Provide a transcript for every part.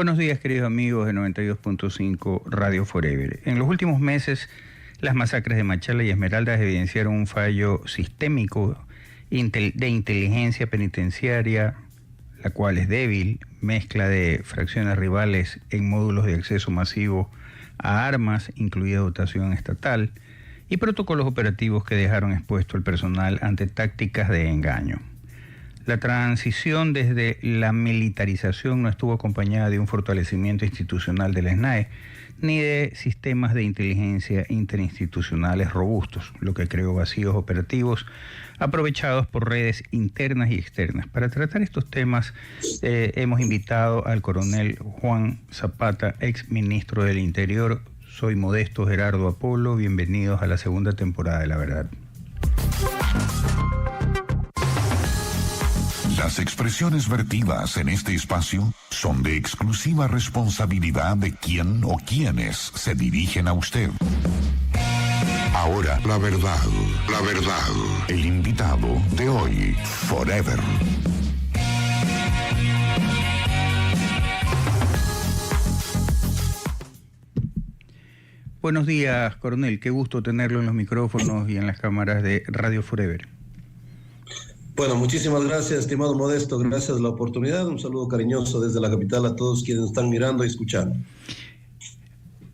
Buenos días, queridos amigos de 92.5 Radio Forever. En los últimos meses, las masacres de Machala y Esmeraldas evidenciaron un fallo sistémico de inteligencia penitenciaria, la cual es débil, mezcla de fracciones rivales en módulos de acceso masivo a armas, incluida dotación estatal, y protocolos operativos que dejaron expuesto al personal ante tácticas de engaño. La transición desde la militarización no estuvo acompañada de un fortalecimiento institucional del SNAE, ni de sistemas de inteligencia interinstitucionales robustos, lo que creó vacíos operativos aprovechados por redes internas y externas. Para tratar estos temas hemos invitado al coronel Juan Zapata, ex ministro del Interior. Soy Modesto Gerardo Apolo, bienvenidos a la segunda temporada de La Verdad. Las expresiones vertidas en este espacio son de exclusiva responsabilidad de quien o quienes se dirigen a usted. Ahora, la verdad, el invitado de hoy, Forever. Buenos días, coronel, qué gusto tenerlo en los micrófonos y en las cámaras de Radio Forever. Bueno, muchísimas gracias, estimado Modesto, gracias por la oportunidad. Un saludo cariñoso desde la capital a todos quienes están mirando y escuchando.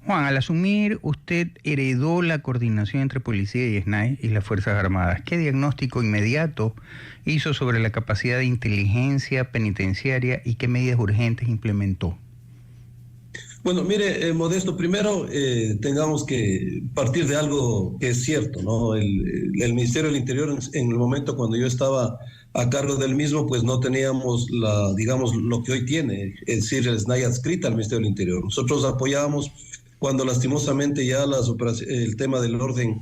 Juan, al asumir, usted heredó la coordinación entre policía y SNAE y las Fuerzas Armadas. ¿Qué diagnóstico inmediato hizo sobre la capacidad de inteligencia penitenciaria y qué medidas urgentes implementó? Bueno, mire, Modesto, primero tengamos que partir de algo que es cierto, ¿no? El Ministerio del Interior, en el momento cuando yo estaba a cargo del mismo, pues no teníamos digamos, lo que hoy tiene, es decir, el SNAI adscrita al Ministerio del Interior. Nosotros apoyábamos cuando lastimosamente ya el tema del orden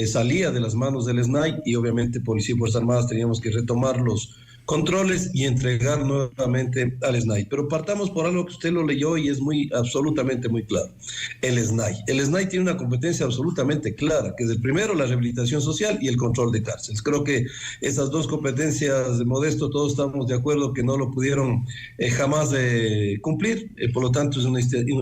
salía de las manos del SNAI y obviamente Policía y Fuerzas Armadas teníamos que retomar los controles y entregar nuevamente al SNAI. Pero partamos por algo que usted lo leyó y es absolutamente muy claro. El SNAI. El SNAI tiene una competencia absolutamente clara, que es el primero, la rehabilitación social y el control de cárceles. Creo que esas dos competencias, de Modesto, todos estamos de acuerdo que no lo pudieron jamás cumplir. Por lo tanto,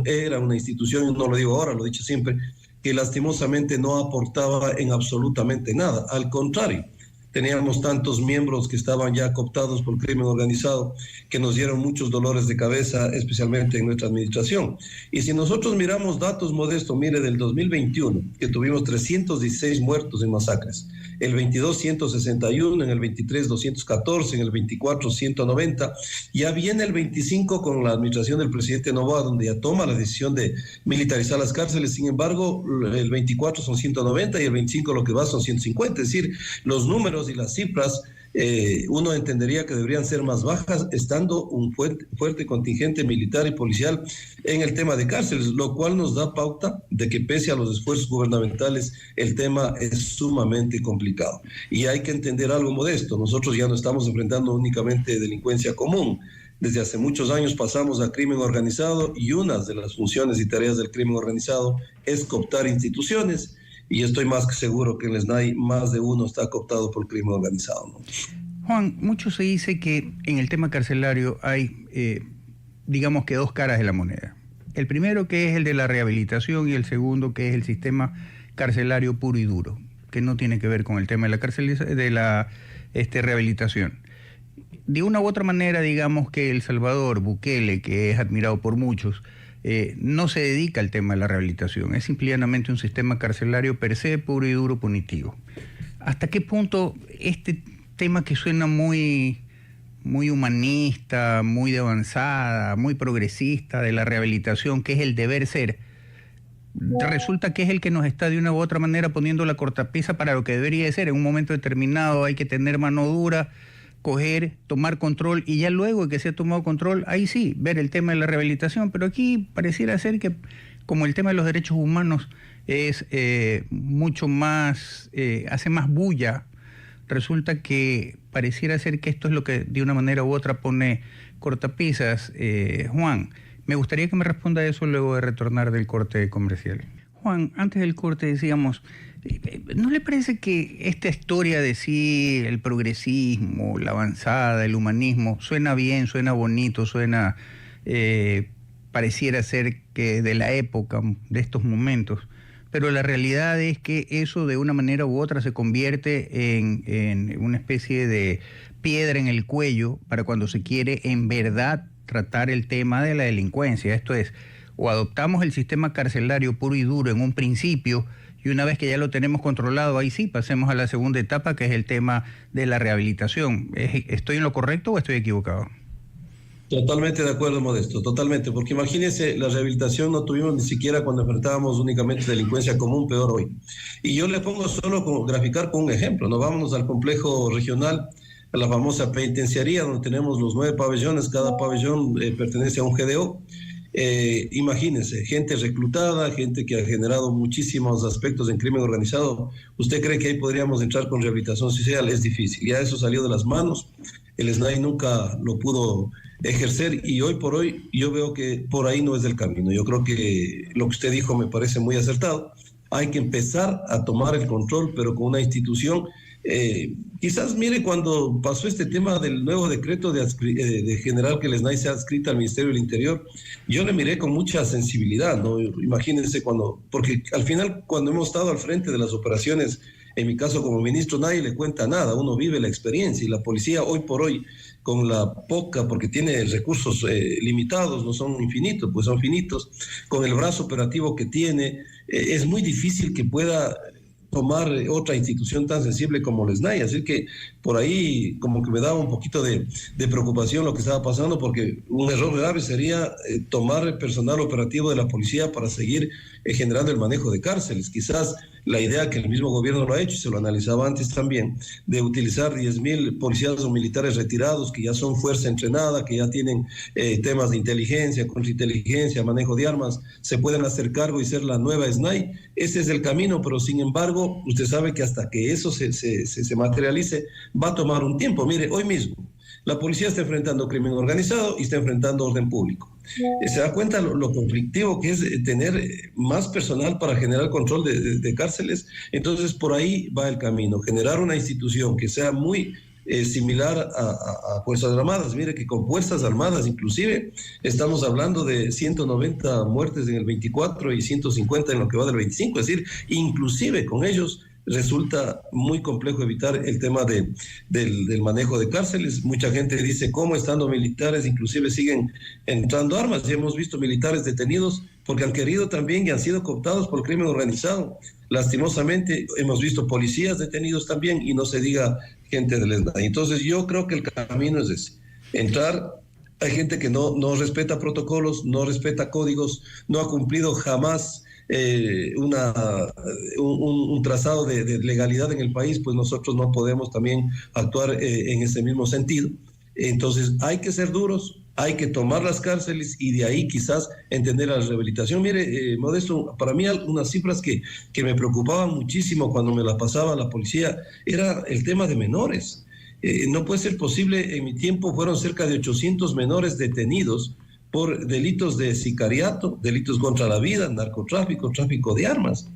era una institución, no lo digo ahora, lo he dicho siempre, que lastimosamente no aportaba en absolutamente nada. Al contrario, teníamos tantos miembros que estaban ya cooptados por crimen organizado que nos dieron muchos dolores de cabeza, especialmente en nuestra administración. Y si nosotros miramos datos, Modesto, mire, del 2021, que tuvimos 316 muertos en masacres, el 22, 161, en el 23, 214, en el 24, 190, ya viene el 25 con la administración del presidente Noboa, donde ya toma la decisión de militarizar las cárceles. Sin embargo, el 24 son 190 y el 25 lo que va son 150, es decir, los números y las cifras, uno entendería que deberían ser más bajas, estando un fuerte contingente militar y policial en el tema de cárceles, lo cual nos da pauta de que pese a los esfuerzos gubernamentales, el tema es sumamente complicado. Y hay que entender algo, Modesto, nosotros ya no estamos enfrentando únicamente delincuencia común. Desde hace muchos años pasamos a crimen organizado y una de las funciones y tareas del crimen organizado es cooptar instituciones. Y estoy más que seguro que en el SNAI más de uno está cooptado por crimen organizado, ¿no? Juan, mucho se dice que en el tema carcelario hay, digamos que dos caras de la moneda. El primero que es el de la rehabilitación y el segundo que es el sistema carcelario puro y duro, que no tiene que ver con el tema de la rehabilitación. De una u otra manera, digamos que El Salvador, Bukele, que es admirado por muchos, no se dedica al tema de la rehabilitación, es simplemente un sistema carcelario per se, puro y duro, punitivo. ¿Hasta qué punto este tema que suena muy humanista, muy de avanzada, muy progresista de la rehabilitación, que es el deber ser, resulta que es el que nos está de una u otra manera poniendo la cortapisa para lo que debería ser? En un momento determinado hay que tener mano dura, coger, tomar control y ya luego de que se ha tomado control, ahí sí, ver el tema de la rehabilitación. Pero aquí pareciera ser que como el tema de los derechos humanos es mucho más, hace más bulla, resulta que pareciera ser que esto es lo que de una manera u otra pone cortapisas. Juan, me gustaría que me responda eso luego de retornar del corte comercial. Juan, antes del corte decíamos, ¿no le parece que esta historia de sí, el progresismo, la avanzada, el humanismo, suena bien, suena bonito, suena pareciera ser que de la época, de estos momentos, pero la realidad es que eso de una manera u otra se convierte en una especie de piedra en el cuello para cuando se quiere en verdad tratar el tema de la delincuencia. Esto es, o adoptamos el sistema carcelario puro y duro en un principio, y una vez que ya lo tenemos controlado, ahí sí, pasemos a la segunda etapa, que es el tema de la rehabilitación. ¿Estoy en lo correcto o estoy equivocado? Totalmente de acuerdo, Modesto, totalmente, porque imagínense, la rehabilitación no tuvimos ni siquiera cuando enfrentábamos únicamente delincuencia común, peor hoy. Y yo le pongo solo como graficar con un ejemplo, nos vámonos al complejo regional, a la famosa penitenciaría, donde tenemos los 9 pabellones, cada pabellón pertenece a un GDO. Imagínense, gente reclutada, gente que ha generado muchísimos aspectos en crimen organizado. ¿Usted cree que ahí podríamos entrar con rehabilitación social? Es difícil, ya eso salió de las manos, el SNAI nunca lo pudo ejercer y hoy por hoy yo veo que por ahí no es el camino. Yo creo que lo que usted dijo me parece muy acertado. Hay que empezar a tomar el control, pero con una institución. Quizás mire, cuando pasó este tema del nuevo decreto de general que el SNAI se ha adscrito al Ministerio del Interior, yo le miré con mucha sensibilidad, ¿no? Imagínense porque al final cuando hemos estado al frente de las operaciones, en mi caso como ministro, nadie le cuenta nada, uno vive la experiencia, y la policía hoy por hoy, con la poca, porque tiene recursos limitados, no son infinitos, pues son finitos, con el brazo operativo que tiene, es muy difícil que pueda tomar otra institución tan sensible como el SNAI. Así que por ahí como que me daba un poquito de preocupación lo que estaba pasando, porque un error grave sería tomar personal operativo de la policía para seguir generando el manejo de cárceles. Quizás la idea que el mismo gobierno lo ha hecho, y se lo analizaba antes también, de utilizar 10.000 policías o militares retirados que ya son fuerza entrenada, que ya tienen temas de inteligencia, contrainteligencia, manejo de armas, se pueden hacer cargo y ser la nueva SNAI. Ese es el camino, pero sin embargo, usted sabe que hasta que eso se materialice, va a tomar un tiempo. Mire, hoy mismo, la policía está enfrentando crimen organizado y está enfrentando orden público. Se da cuenta lo conflictivo que es tener más personal para generar control de cárceles. Entonces, por ahí va el camino. Generar una institución que sea muy similar a Fuerzas Armadas. Mire que con Fuerzas Armadas, inclusive, estamos hablando de 190 muertes en el 24 y 150 en lo que va del 25. Es decir, inclusive con ellos resulta muy complejo evitar el tema del manejo de cárceles. Mucha gente dice cómo estando militares inclusive siguen entrando armas. Ya hemos visto militares detenidos porque han querido también y han sido cooptados por el crimen organizado. Lastimosamente hemos visto policías detenidos también, y no se diga gente del SNAI. Entonces yo creo que el camino es ese, entrar. Hay gente que no respeta protocolos, no respeta códigos, no ha cumplido jamás un trazado de legalidad en el país, pues nosotros no podemos también actuar en ese mismo sentido. Entonces hay que ser duros, hay que tomar las cárceles y de ahí quizás entender la rehabilitación. Mire, Modesto, para mí unas cifras que me preocupaban muchísimo cuando me la pasaba la policía era el tema de menores. No puede ser posible, en mi tiempo fueron cerca de 800 menores detenidos por delitos de sicariato, delitos contra la vida, narcotráfico, tráfico de armas.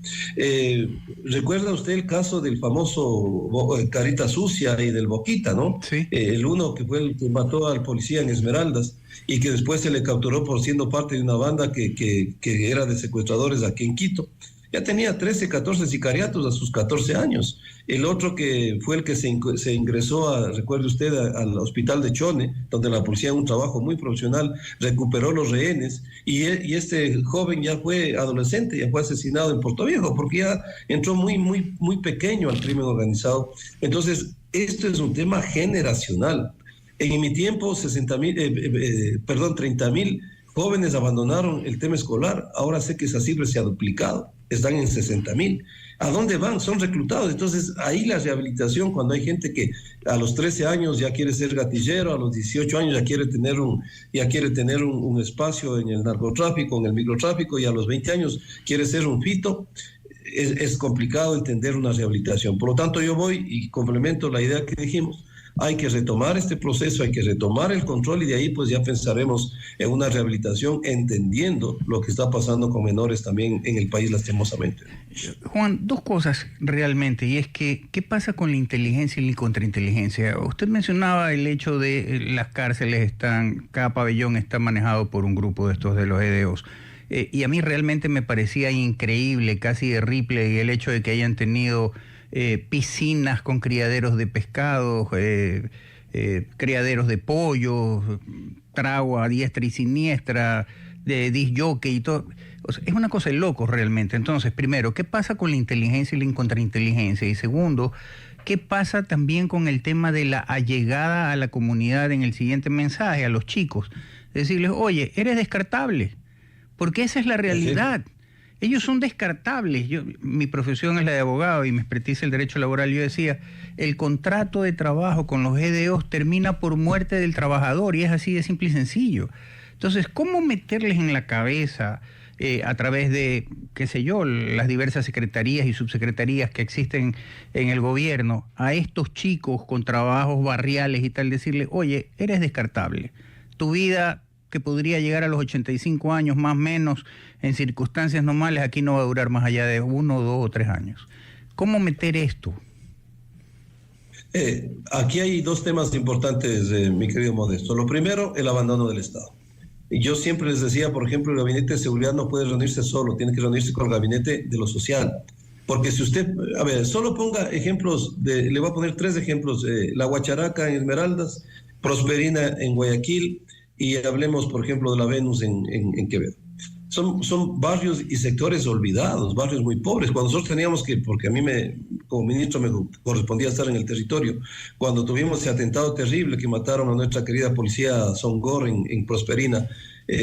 ¿Recuerda usted el caso del famoso Carita Sucia y del Boquita, no? Sí. El uno que fue el que mató al policía en Esmeraldas y que después se le capturó por siendo parte de una banda que era de secuestradores aquí en Quito. Ya tenía 13, 14 sicariatos a sus 14 años. El otro que fue el que se ingresó, recuerde usted, al hospital de Chone, donde la policía en un trabajo muy profesional recuperó los rehenes, y este joven ya fue adolescente, ya fue asesinado en Puerto Viejo, porque ya entró muy pequeño al crimen organizado. Entonces, esto es un tema generacional. En mi tiempo, 30.000 jóvenes abandonaron el tema escolar. Ahora sé que esa cifra se ha duplicado. Están en 60.000. ¿A dónde van? Son reclutados. Entonces, ahí la rehabilitación, cuando hay gente que a los 13 años ya quiere ser gatillero, a los 18 años ya quiere tener un espacio en el narcotráfico, en el microtráfico, y a los 20 años quiere ser un fito, es complicado entender una rehabilitación. Por lo tanto, yo voy y complemento la idea que dijimos. hay que retomar este proceso, hay que retomar el control y de ahí pues ya pensaremos en una rehabilitación entendiendo lo que está pasando con menores también en el país lastimosamente. Juan, dos cosas realmente, y es que, ¿qué pasa con la inteligencia y la contrainteligencia? Usted mencionaba el hecho de las cárceles cada pabellón está manejado por un grupo de estos de los EDOs. Y a mí realmente me parecía increíble, casi de Ripley, el hecho de que hayan tenido piscinas con criaderos de pescados, criaderos de pollos, trago a diestra y siniestra, de disc jockey y todo. O sea, es una cosa de locos realmente. Entonces, primero, ¿qué pasa con la inteligencia y la contrainteligencia? Y segundo, ¿qué pasa también con el tema de la allegada a la comunidad en el siguiente mensaje, a los chicos? Decirles, oye, eres descartable, porque esa es la realidad. Ellos son descartables. Mi profesión es la de abogado y me expertiza el derecho laboral. Yo decía, el contrato de trabajo con los EDOs termina por muerte del trabajador y es así de simple y sencillo. Entonces, ¿cómo meterles en la cabeza a través de, qué sé yo, las diversas secretarías y subsecretarías que existen en el gobierno a estos chicos con trabajos barriales y tal, decirle, oye, eres descartable, tu vida que podría llegar a los 85 años más o menos en circunstancias normales, aquí no va a durar más allá de 1, 2 o 3 años? ¿Cómo meter esto? Aquí hay dos temas importantes, mi querido Modesto. Lo primero, el abandono del Estado. Yo siempre les decía, por ejemplo, el gabinete de seguridad no puede reunirse solo, tiene que reunirse con el gabinete de lo social. Porque si usted, a ver, solo ponga ejemplos, le voy a poner 3 ejemplos, La Guacharaca en Esmeraldas, Prosperina en Guayaquil y hablemos, por ejemplo, de la Venus en Quevedo. Son barrios y sectores olvidados, barrios muy pobres. Cuando nosotros teníamos que, porque a mí como ministro me correspondía estar en el territorio, cuando tuvimos ese atentado terrible que mataron a nuestra querida policía Songor en Prosperina,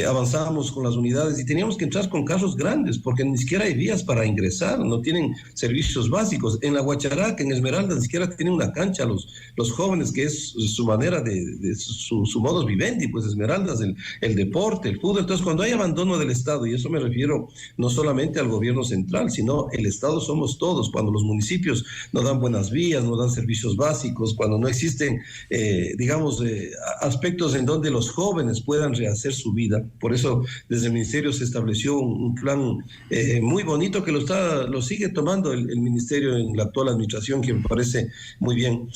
avanzábamos con las unidades y teníamos que entrar con carros grandes porque ni siquiera hay vías para ingresar, no tienen servicios básicos. En La Guacharaca, en Esmeralda, ni siquiera tienen una cancha los jóvenes, que es su manera de su modus vivendi, pues Esmeraldas, el deporte, el fútbol. Entonces, cuando hay abandono del Estado, y eso me refiero no solamente al gobierno central, sino el Estado somos todos, cuando los municipios no dan buenas vías, no dan servicios básicos, cuando no existen, aspectos en donde los jóvenes puedan rehacer su vida. Por eso desde el ministerio se estableció un plan muy bonito que lo sigue tomando el ministerio en la actual administración, que me parece muy bien.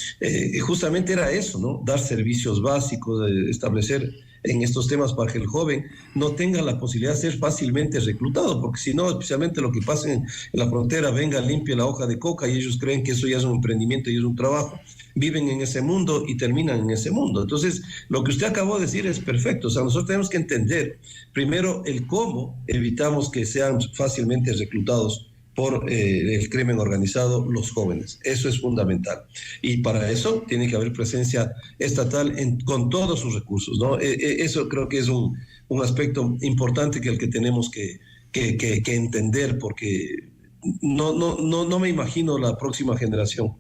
Justamente era eso, ¿no? Dar servicios básicos, establecer en estos temas para que el joven no tenga la posibilidad de ser fácilmente reclutado, porque si no, especialmente lo que pasa en la frontera, venga, limpie la hoja de coca y ellos creen que eso ya es un emprendimiento y es un trabajo, viven en ese mundo y terminan en ese mundo. Entonces, lo que usted acabó de decir es perfecto. O sea, nosotros tenemos que entender primero el cómo evitamos que sean fácilmente reclutados por el crimen organizado los jóvenes. Eso es fundamental. Y para eso tiene que haber presencia estatal con todos sus recursos, ¿no? Eso creo que es un aspecto importante que tenemos que entender, porque no me imagino la próxima generación,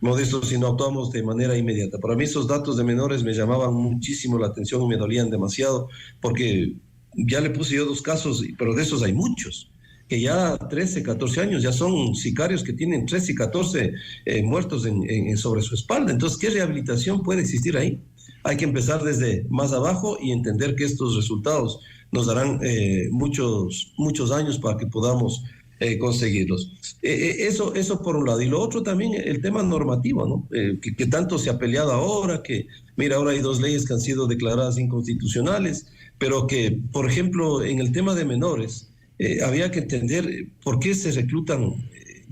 Modesto, si no actuamos de manera inmediata. Para mí esos datos de menores me llamaban muchísimo la atención y me dolían demasiado, porque ya le puse yo 2 casos, pero de esos hay muchos que ya 13, 14 años, ya son sicarios que tienen 13 y 14 muertos sobre su espalda. Entonces, ¿qué rehabilitación puede existir ahí? Hay que empezar desde más abajo y entender que estos resultados nos darán muchos años para que podamos conseguirlos. Eso por un lado. Y lo otro también, el tema normativo, ¿no? Que tanto se ha peleado ahora, que mira, ahora hay 2 leyes que han sido declaradas inconstitucionales, pero que, por ejemplo, en el tema de menores, había que entender por qué se reclutan,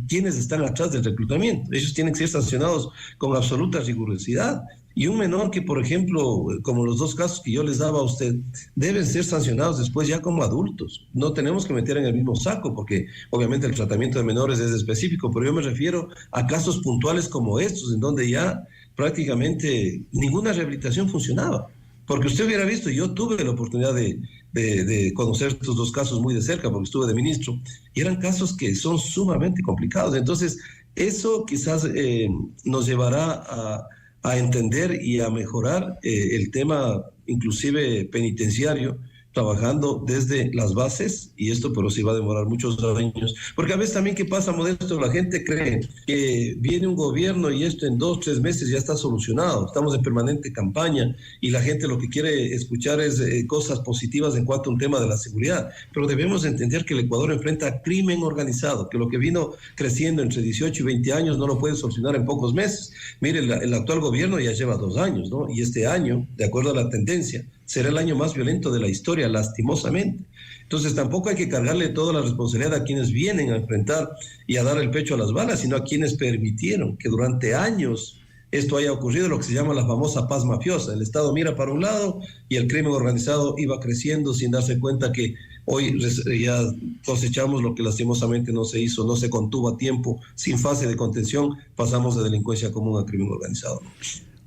quiénes están atrás del reclutamiento. Ellos tienen que ser sancionados con absoluta rigurosidad. Y un menor que, por ejemplo, como los 2 casos que yo les daba a usted, deben ser sancionados después ya como adultos. No tenemos que meter en el mismo saco, porque obviamente el tratamiento de menores es específico, pero yo me refiero a casos puntuales como estos, en donde ya prácticamente ninguna rehabilitación funcionaba. Porque usted hubiera visto, yo tuve la oportunidad de conocer estos 2 casos muy de cerca, porque estuve de ministro, y eran casos que son sumamente complicados. Entonces, eso quizás nos llevará a entender y a mejorar el tema inclusive penitenciario, trabajando desde las bases, y esto pero sí va a demorar muchos años, porque a veces también, ¿qué pasa, Modesto? La gente cree que viene un gobierno y esto en 2, 3 meses ya está solucionado. Estamos en permanente campaña y la gente lo que quiere escuchar es cosas positivas en cuanto a un tema de la seguridad, pero debemos entender que el Ecuador enfrenta crimen organizado, que lo que vino creciendo entre 18 y 20 años no lo puede solucionar en pocos meses. Mire, el actual gobierno ya lleva 2 años, ¿no? Y este año, de acuerdo a la tendencia, será el año más violento de la historia, lastimosamente. Entonces tampoco hay que cargarle toda la responsabilidad a quienes vienen a enfrentar y a dar el pecho a las balas, sino a quienes permitieron que durante años esto haya ocurrido, lo que se llama la famosa paz mafiosa. El Estado mira para un lado y el crimen organizado iba creciendo sin darse cuenta que hoy ya cosechamos lo que lastimosamente no se hizo, no se contuvo a tiempo, sin fase de contención, pasamos de delincuencia común a crimen organizado.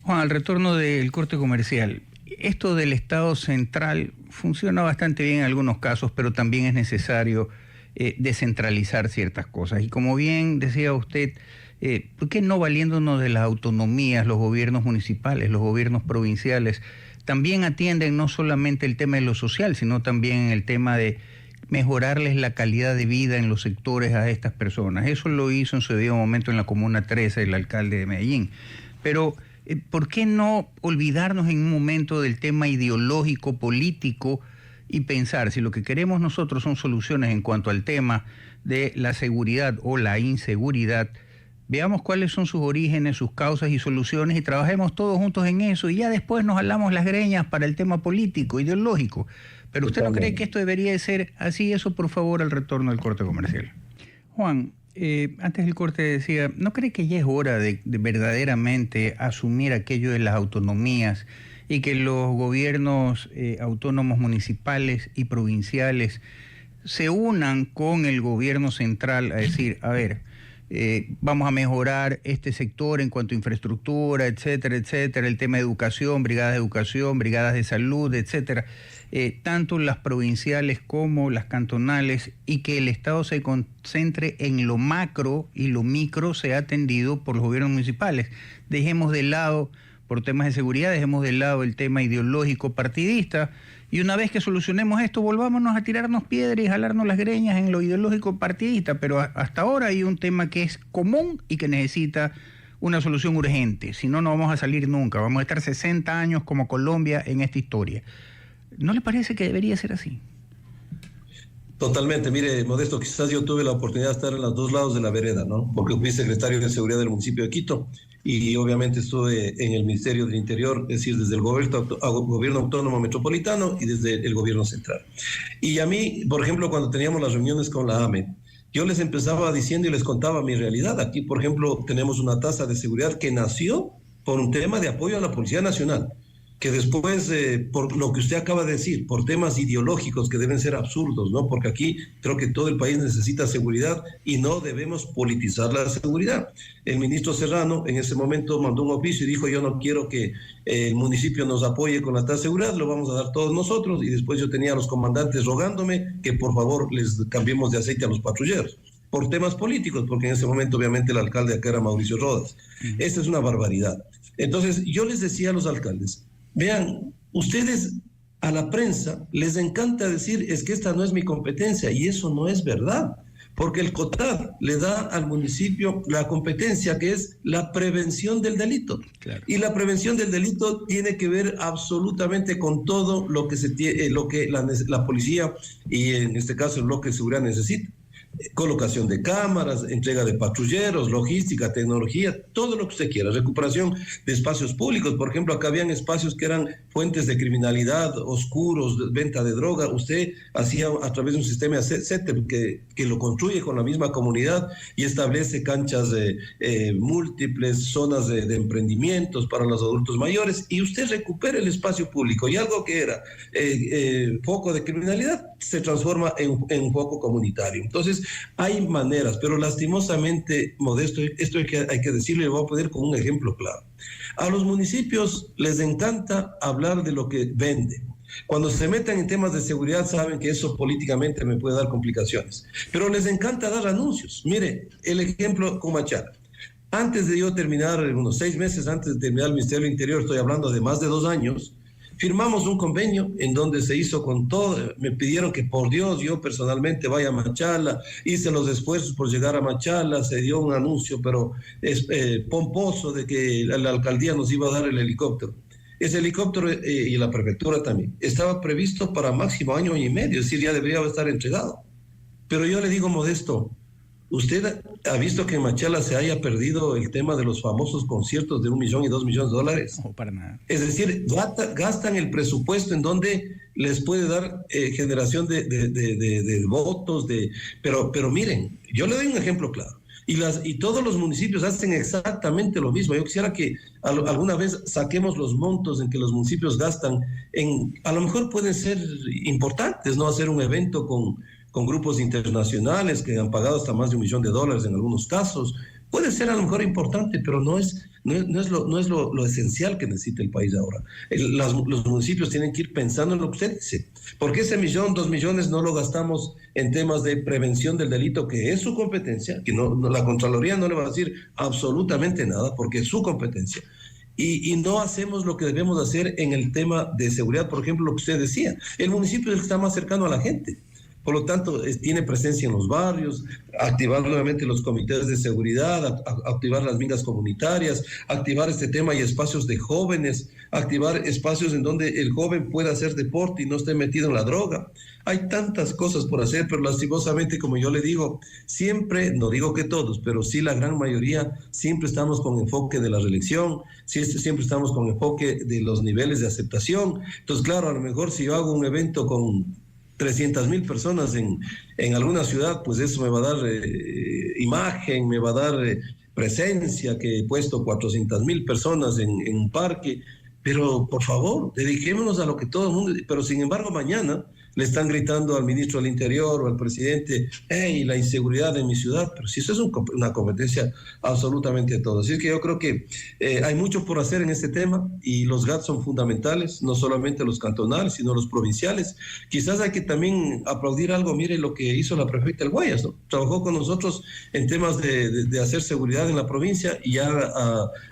Juan, al retorno del corte comercial, esto del Estado central funciona bastante bien en algunos casos, pero también es necesario descentralizar ciertas cosas. Y como bien decía usted, ¿por qué no valiéndonos de las autonomías, los gobiernos municipales, los gobiernos provinciales, también atienden no solamente el tema de lo social, sino también el tema de mejorarles la calidad de vida en los sectores a estas personas? Eso lo hizo en su debido momento en la Comuna 13 el alcalde de Medellín. Pero ¿por qué no olvidarnos en un momento del tema ideológico, político, y pensar si lo que queremos nosotros son soluciones en cuanto al tema de la seguridad o la inseguridad? Veamos cuáles son sus orígenes, sus causas y soluciones, y trabajemos todos juntos en eso, y ya después nos jalamos las greñas para el tema político, ideológico. Pero ¿usted no cree que esto debería de ser así? Eso, por favor, al retorno del corte comercial. Juan, antes del corte decía, ¿no cree que ya es hora de verdaderamente asumir aquello de las autonomías y que los gobiernos autónomos municipales y provinciales se unan con el gobierno central a decir, a ver, vamos a mejorar este sector en cuanto a infraestructura, etcétera, etcétera, el tema de educación, brigadas de salud, etcétera, tanto las provinciales como las cantonales, y que el Estado se concentre en lo macro y lo micro sea atendido por los gobiernos municipales? Dejemos de lado, por temas de seguridad, dejemos de lado el tema ideológico partidista, y una vez que solucionemos esto, volvámonos a tirarnos piedras y jalarnos las greñas en lo ideológico partidista. Pero hasta ahora hay un tema que es común y que necesita una solución urgente. Si no, no vamos a salir nunca. Vamos a estar 60 años como Colombia en esta historia. ¿No le parece que debería ser así? Totalmente. Mire, Modesto, quizás yo tuve la oportunidad de estar en los dos lados de la vereda, ¿no? Porque fui secretario de Seguridad del municipio de Quito y obviamente estuve en el Ministerio del Interior, es decir, desde el gobierno autónomo metropolitano y desde el gobierno central. Y a mí, por ejemplo, cuando teníamos las reuniones con la AME, yo les empezaba diciendo y les contaba mi realidad. Aquí, por ejemplo, tenemos una tasa de seguridad que nació por un tema de apoyo a la Policía Nacional, que después, por lo que usted acaba de decir, por temas ideológicos que deben ser absurdos, ¿no? Porque aquí creo que todo el país necesita seguridad y no debemos politizar la seguridad. El ministro Serrano en ese momento mandó un oficio y dijo, yo no quiero que el municipio nos apoye con la tasa de seguridad, lo vamos a dar todos nosotros. Y después yo tenía a los comandantes rogándome que por favor les cambiemos de aceite a los patrulleros, por temas políticos, porque en ese momento obviamente el alcalde acá era Mauricio Rodas. Esta es una barbaridad. Entonces yo les decía a los alcaldes, vean, ustedes a la prensa les encanta decir es que esta no es mi competencia, y eso no es verdad, porque el COTAD le da al municipio la competencia que es la prevención del delito. Claro. Y la prevención del delito tiene que ver absolutamente con todo lo que, la policía y en este caso el bloque de seguridad necesita. Colocación de cámaras, entrega de patrulleros, logística, tecnología, todo lo que usted quiera, recuperación de espacios públicos. Por ejemplo, acá habían espacios que eran fuentes de criminalidad, oscuros, venta de droga. Usted hacía a través de un sistema CETEP que lo construye con la misma comunidad y establece canchas múltiples, zonas de emprendimientos para los adultos mayores, y usted recupera el espacio público, y algo que era foco de criminalidad se transforma en un foco comunitario. Entonces, hay maneras, pero lastimosamente, Modesto, esto hay que decirlo, y lo voy a poner con un ejemplo claro. A los municipios les encanta hablar de lo que vende. Cuando se meten en temas de seguridad saben que eso políticamente me puede dar complicaciones, pero les encanta dar anuncios. Mire, el ejemplo con Machala. Antes de yo terminar, unos 6 meses antes de terminar el Ministerio del Interior, estoy hablando de más de 2 años, Firmamos un convenio en donde se hizo con todo, me pidieron que por Dios yo personalmente vaya a Machala, hice los esfuerzos por llegar a Machala, se dio un anuncio, pero es pomposo, de que la alcaldía nos iba a dar el helicóptero. Ese helicóptero y la prefectura también estaba previsto para máximo año y medio, es decir, ya debería estar entregado. Pero yo le digo, Modesto, ¿usted ha visto que en Machala se haya perdido el tema de los famosos conciertos de $1 millón y $2 millones? No, para nada. Es decir, gastan el presupuesto en donde les puede dar generación de votos, pero miren, yo le doy un ejemplo claro. Y todos los municipios hacen exactamente lo mismo. Yo quisiera que alguna vez saquemos los montos en que los municipios gastan a lo mejor pueden ser importantes, ¿no? Hacer un evento con grupos internacionales que han pagado hasta más de $1 millón en algunos casos. Puede ser a lo mejor importante, pero no es lo esencial que necesita el país ahora. Los municipios tienen que ir pensando en lo que usted dice. ¿Por qué ese $1 millón, $2 millones no lo gastamos en temas de prevención del delito, que es su competencia? Que la Contraloría no le va a decir absolutamente nada, porque es su competencia. Y no hacemos lo que debemos hacer en el tema de seguridad, por ejemplo, lo que usted decía. El municipio es el que está más cercano a la gente. Por lo tanto, tiene presencia en los barrios, activar nuevamente los comités de seguridad, activar las mingas comunitarias, activar este tema y espacios de jóvenes, activar espacios en donde el joven pueda hacer deporte y no esté metido en la droga. Hay tantas cosas por hacer, pero lastimosamente, como yo le digo, siempre, no digo que todos, pero sí la gran mayoría, siempre estamos con enfoque de la reelección, siempre estamos con enfoque de los niveles de aceptación. Entonces, claro, a lo mejor si yo hago un evento con 300,000 personas en alguna ciudad, pues eso me va a dar imagen, me va a dar presencia, que he puesto 400,000 personas en un parque, pero por favor, dediquémonos a lo que todo el mundo, pero sin embargo mañana le están gritando al ministro del Interior o al presidente, hey, la inseguridad en mi ciudad, pero si eso es una competencia absolutamente de todo. Así es que yo creo que hay mucho por hacer en este tema y los GAT son fundamentales, no solamente los cantonales, sino los provinciales. Quizás hay que también aplaudir algo, mire lo que hizo la prefecta del Guayas, ¿no? Trabajó con nosotros en temas de hacer seguridad en la provincia y ya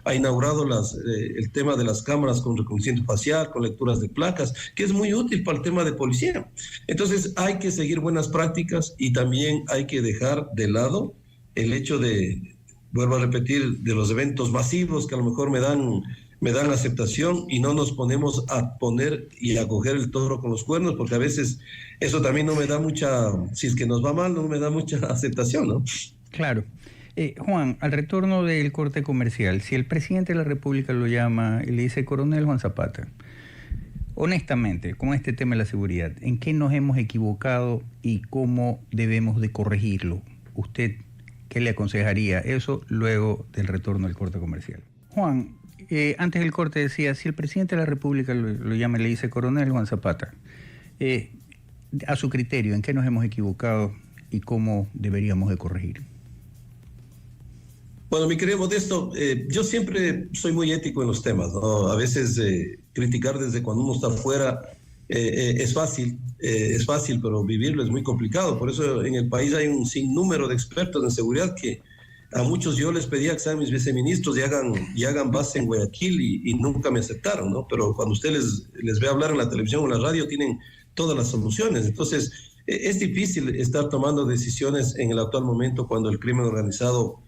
ha inaugurado el tema de las cámaras con reconocimiento facial, con lecturas de placas, que es muy útil para el tema de policía. Entonces hay que seguir buenas prácticas y también hay que dejar de lado el hecho de, vuelvo a repetir, de los eventos masivos que a lo mejor me dan aceptación y no nos ponemos a poner y a coger el toro con los cuernos, porque a veces eso también no me da si es que nos va mal, no me da mucha aceptación, ¿no? Claro. Juan, al retorno del corte comercial, si el presidente de la República lo llama y le dice, Coronel Juan Zapata, honestamente, con este tema de la seguridad, ¿en qué nos hemos equivocado y cómo debemos de corregirlo? ¿Usted qué le aconsejaría eso luego del retorno del corte comercial? Juan, antes del corte decía, si el presidente de la República lo llama y le dice, Coronel Juan Zapata, a su criterio, ¿en qué nos hemos equivocado y cómo deberíamos de corregir? Bueno, mi querido Modesto, yo siempre soy muy ético en los temas, ¿no? A veces criticar desde cuando uno está afuera es fácil, pero vivirlo es muy complicado. Por eso en el país hay un sinnúmero de expertos en seguridad que a muchos yo les pedía que sean mis viceministros y hagan base en Guayaquil y nunca me aceptaron, ¿no? Pero cuando usted les ve hablar en la televisión o en la radio, tienen todas las soluciones. Entonces, es difícil estar tomando decisiones en el actual momento cuando el crimen organizado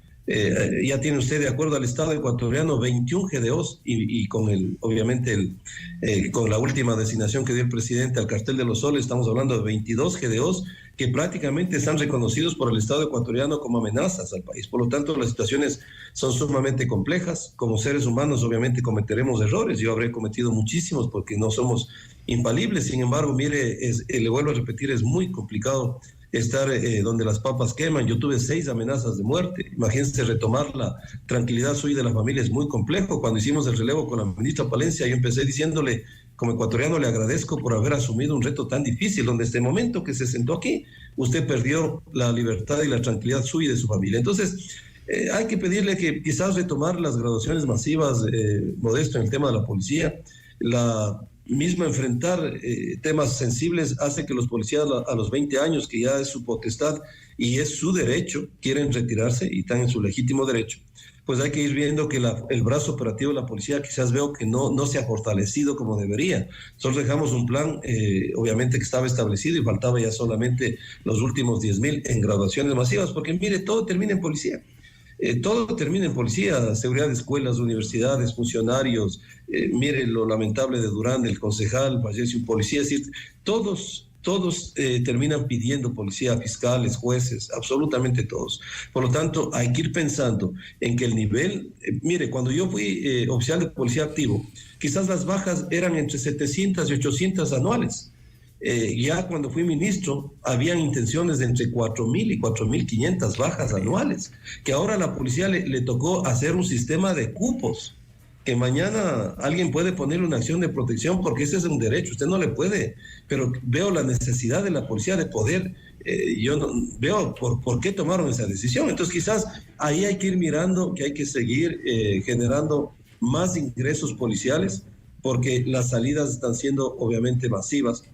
ya tiene usted, de acuerdo al Estado ecuatoriano, 21 GDOs y con obviamente con la última designación que dio el presidente al Cartel de los Soles, estamos hablando de 22 GDOs que prácticamente están reconocidos por el Estado ecuatoriano como amenazas al país. Por lo tanto, las situaciones son sumamente complejas. Como seres humanos, obviamente, cometeremos errores. Yo habré cometido muchísimos porque no somos infalibles. Sin embargo, mire, le vuelvo a repetir, es muy complicado estar donde las papas queman. Yo tuve 6 amenazas de muerte. Imagínense, retomar la tranquilidad suya de la familia es muy complejo. Cuando hicimos el relevo con la ministra Palencia, yo empecé diciéndole, como ecuatoriano, le agradezco por haber asumido un reto tan difícil, donde este momento que se sentó aquí, usted perdió la libertad y la tranquilidad suya y de su familia. Entonces, hay que pedirle que quizás retomar las graduaciones masivas, Modesto, en el tema de la policía. La mismo enfrentar temas sensibles hace que los policías a los 20 años, que ya es su potestad y es su derecho, quieren retirarse y están en su legítimo derecho. pues hay que ir viendo que el brazo operativo de la policía quizás veo que no se ha fortalecido como debería. Nosotros dejamos un plan, obviamente que estaba establecido y faltaba ya solamente los últimos 10.000 en graduaciones masivas, porque mire, todo termina en policía. Todo termina en policía, seguridad de escuelas, universidades, funcionarios. Mire lo lamentable de Durán, el concejal, fallece un policía. Es decir, todos terminan pidiendo policía, fiscales, jueces, absolutamente todos. Por lo tanto, hay que ir pensando en que el nivel, mire, cuando yo fui oficial de policía activo, quizás las bajas eran entre 700 y 800 anuales. Ya cuando fui ministro, habían intenciones de entre 4.000 y 4.500 bajas anuales, que ahora a la policía le tocó hacer un sistema de cupos, que mañana alguien puede poner una acción de protección porque ese es un derecho, usted no le puede, pero veo la necesidad de la policía de poder, yo no, veo por qué tomaron esa decisión. Entonces quizás ahí hay que ir mirando que hay que seguir generando más ingresos policiales, porque las salidas están siendo obviamente masivas.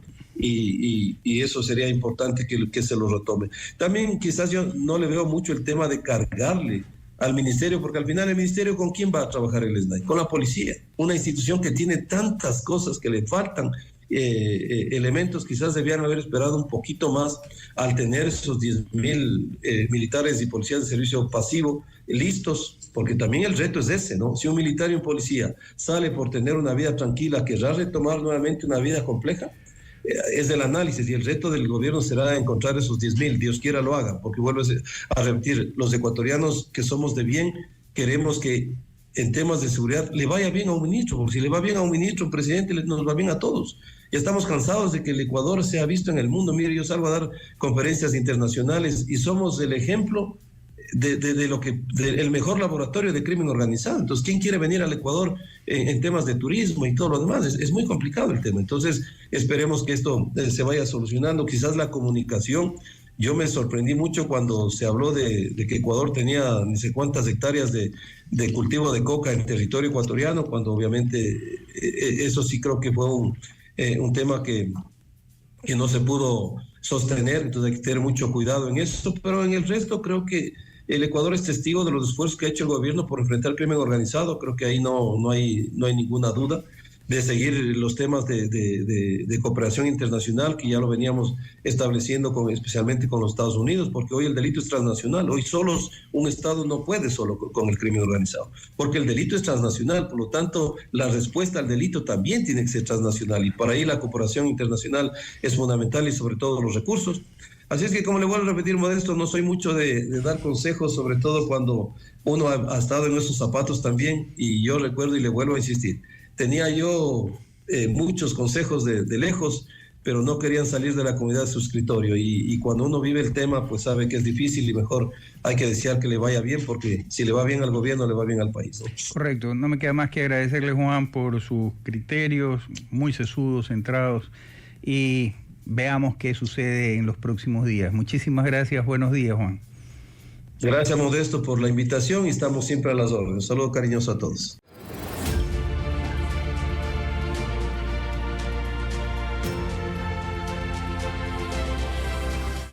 Y eso sería importante que se lo retome. También quizás yo no le veo mucho el tema de cargarle al ministerio, porque al final el ministerio, ¿con quién va a trabajar el SNAI? Con la policía, una institución que tiene tantas cosas que le faltan, elementos. Quizás debían haber esperado un poquito más al tener esos 10.000 militares y policías de servicio pasivo listos, porque también el reto es ese, ¿no? Si un militar y un policía sale por tener una vida tranquila, ¿querrá retomar nuevamente una vida compleja? Es el análisis, y el reto del gobierno será encontrar esos 10.000, Dios quiera lo haga, porque vuelvo a repetir, los ecuatorianos que somos de bien, queremos que en temas de seguridad le vaya bien a un ministro, porque si le va bien a un ministro, un presidente, nos va bien a todos. Ya estamos cansados de que el Ecuador sea visto en el mundo. Mire, yo salgo a dar conferencias internacionales y somos el ejemplo del mejor laboratorio de crimen organizado. Entonces, ¿quién quiere venir al Ecuador en temas de turismo y todo lo demás? Es muy complicado el tema. Entonces, esperemos que esto se vaya solucionando. Quizás la comunicación, yo me sorprendí mucho cuando se habló de que Ecuador tenía ni sé cuántas hectáreas de cultivo de coca en territorio ecuatoriano, cuando obviamente eso sí creo que fue un tema que no se pudo sostener. Entonces hay que tener mucho cuidado en eso, pero en el resto creo que el Ecuador es testigo de los esfuerzos que ha hecho el gobierno por enfrentar el crimen organizado. Creo que ahí no hay ninguna duda de seguir los temas de cooperación internacional, que ya lo veníamos estableciendo especialmente con los Estados Unidos, porque hoy el delito es transnacional. Hoy un Estado no puede solo con el crimen organizado, porque el delito es transnacional. Por lo tanto, la respuesta al delito también tiene que ser transnacional, y por ahí la cooperación internacional es fundamental, y sobre todo los recursos. Así es que, como le vuelvo a repetir, Modesto, no soy mucho de dar consejos, sobre todo cuando uno ha estado en esos zapatos también, y yo recuerdo y le vuelvo a insistir, tenía yo muchos consejos de lejos, pero no querían salir de la comunidad de su escritorio, y cuando uno vive el tema, pues sabe que es difícil, y mejor hay que desear que le vaya bien, porque si le va bien al gobierno, le va bien al país, ¿no? Correcto, no me queda más que agradecerle, Juan, por sus criterios muy sesudos, centrados, y veamos qué sucede en los próximos días. Muchísimas gracias, buenos días, Juan. Gracias, Modesto, por la invitación, y estamos siempre a las órdenes. Un saludo cariñoso a todos.